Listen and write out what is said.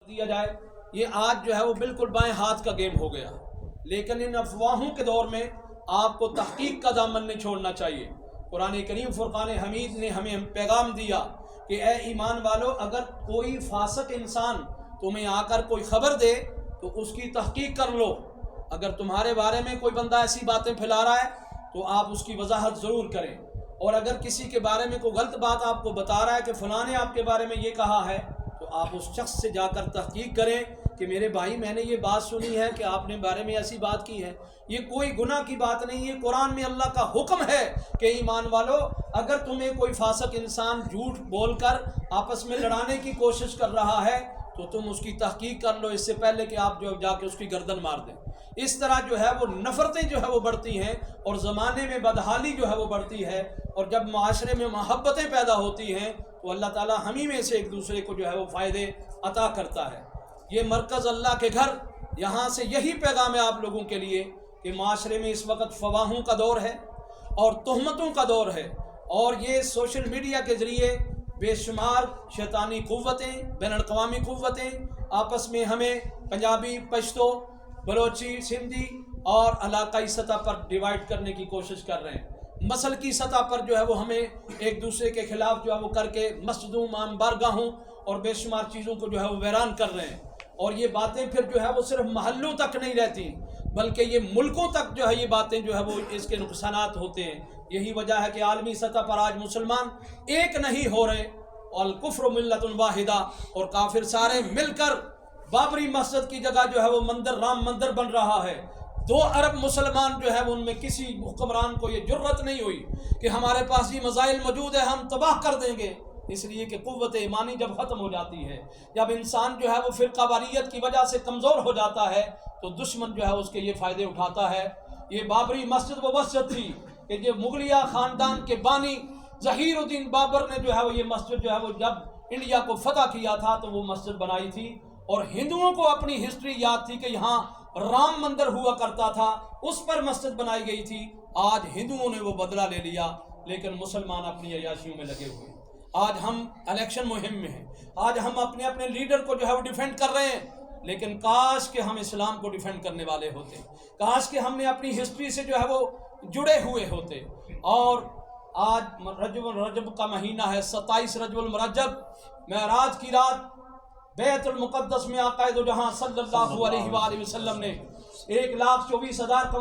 دیا جائے، یہ آج جو ہے وہ بالکل بائیں ہاتھ کا گیم ہو گیا۔ لیکن ان افواہوں کے دور میں آپ کو تحقیق کا دامن نہیں چھوڑنا چاہیے۔ قرآن کریم فرقان حمید نے ہمیں پیغام دیا کہ اے ایمان والو، اگر کوئی فاسق انسان تمہیں آ کر کوئی خبر دے تو اس کی تحقیق کر لو۔ اگر تمہارے بارے میں کوئی بندہ ایسی باتیں پھیلا رہا ہے تو آپ اس کی وضاحت ضرور کریں، اور اگر کسی کے بارے میں کوئی غلط بات آپ کو بتا رہا ہے کہ فلاں نے آپ کے بارے میں یہ کہا ہے، تو آپ اس شخص سے جا کر تحقیق کریں کہ میرے بھائی میں نے یہ بات سنی ہے کہ آپ نے بارے میں ایسی بات کی ہے۔ یہ کوئی گناہ کی بات نہیں ہے، قرآن میں اللہ کا حکم ہے کہ ایمان والو، اگر تمہیں کوئی فاسق انسان جھوٹ بول کر آپس میں لڑانے کی کوشش کر رہا ہے تو تم اس کی تحقیق کر لو، اس سے پہلے کہ آپ جو جا کے اس کی گردن مار دیں۔ اس طرح جو ہے وہ نفرتیں جو ہے وہ بڑھتی ہیں، اور زمانے میں بدحالی جو ہے وہ بڑھتی ہے، اور جب معاشرے میں محبتیں پیدا ہوتی ہیں تو اللہ تعالیٰ ہم ہی میں سے ایک دوسرے کو جو ہے وہ فائدے عطا کرتا ہے۔ یہ مرکز اللہ کے گھر، یہاں سے یہی پیغام ہے آپ لوگوں کے لیے کہ معاشرے میں اس وقت فواہوں کا دور ہے اور تہمتوں کا دور ہے، اور یہ سوشل میڈیا کے ذریعے بے شمار شیطانی قوتیں، بین الاقوامی قوتیں آپس میں ہمیں پنجابی، پشتو، بلوچی، سندھی اور علاقائی سطح پر ڈیوائیڈ کرنے کی کوشش کر رہے ہیں۔ مسل کی سطح پر جو ہے وہ ہمیں ایک دوسرے کے خلاف جو ہے وہ کر کے مسجدوں، امام بارگاہوں اور بے شمار چیزوں کو جو ہے وہ ویران کر رہے ہیں، اور یہ باتیں پھر جو ہے وہ صرف محلوں تک نہیں رہتی بلکہ یہ ملکوں تک جو ہے یہ باتیں جو ہے وہ اس کے نقصانات ہوتے ہیں۔ یہی وجہ ہے کہ عالمی سطح پر آج مسلمان ایک نہیں ہو رہے، الکفر ملت واحدہ، اور کافر سارے مل کر بابری مسجد کی جگہ جو ہے وہ مندر، رام مندر بن رہا ہے۔ 2 ارب مسلمان جو ہے ان میں کسی حکمران کو یہ جرت نہیں ہوئی کہ ہمارے پاس یہ میزائل موجود ہے، ہم تباہ کر دیں گے، اس لیے کہ قوت ایمانی جب ختم ہو جاتی ہے، جب انسان جو ہے وہ فرقہ واریت کی وجہ سے کمزور ہو جاتا ہے تو دشمن جو ہے اس کے یہ فائدے اٹھاتا ہے۔ یہ بابری مسجد وہ مسجد تھی کہ جو مغلیہ خاندان کے بانی ظہیر الدین بابر نے جو ہے وہ یہ مسجد جو ہے وہ جب انڈیا کو فتح کیا تھا تو وہ مسجد بنائی تھی، اور ہندوؤں کو اپنی ہسٹری یاد تھی کہ یہاں رام مندر ہوا کرتا تھا، اس پر مسجد بنائی گئی تھی۔ آج ہندوؤں نے وہ بدلہ لے لیا، لیکن مسلمان اپنی عیاشیوں میں لگے ہوئے ہیں۔ آج ہم الیکشن مہم میں ہیں، آج ہم اپنے اپنے لیڈر کو جو ہے وہ ڈیفینڈ کر رہے ہیں، لیکن کاش کہ ہم اسلام کو ڈیفینڈ کرنے والے ہوتے، کاش کہ ہم نے اپنی ہسٹری سے جو ہے وہ جڑے ہوئے ہوتے۔ اور آج رجب کا مہینہ ہے، 27 رجب المرجب، معراج کی رات، بیت المقدس میں آقا دو جہاں صلی اللہ علیہ وآلہ وسلم نے 1,24,000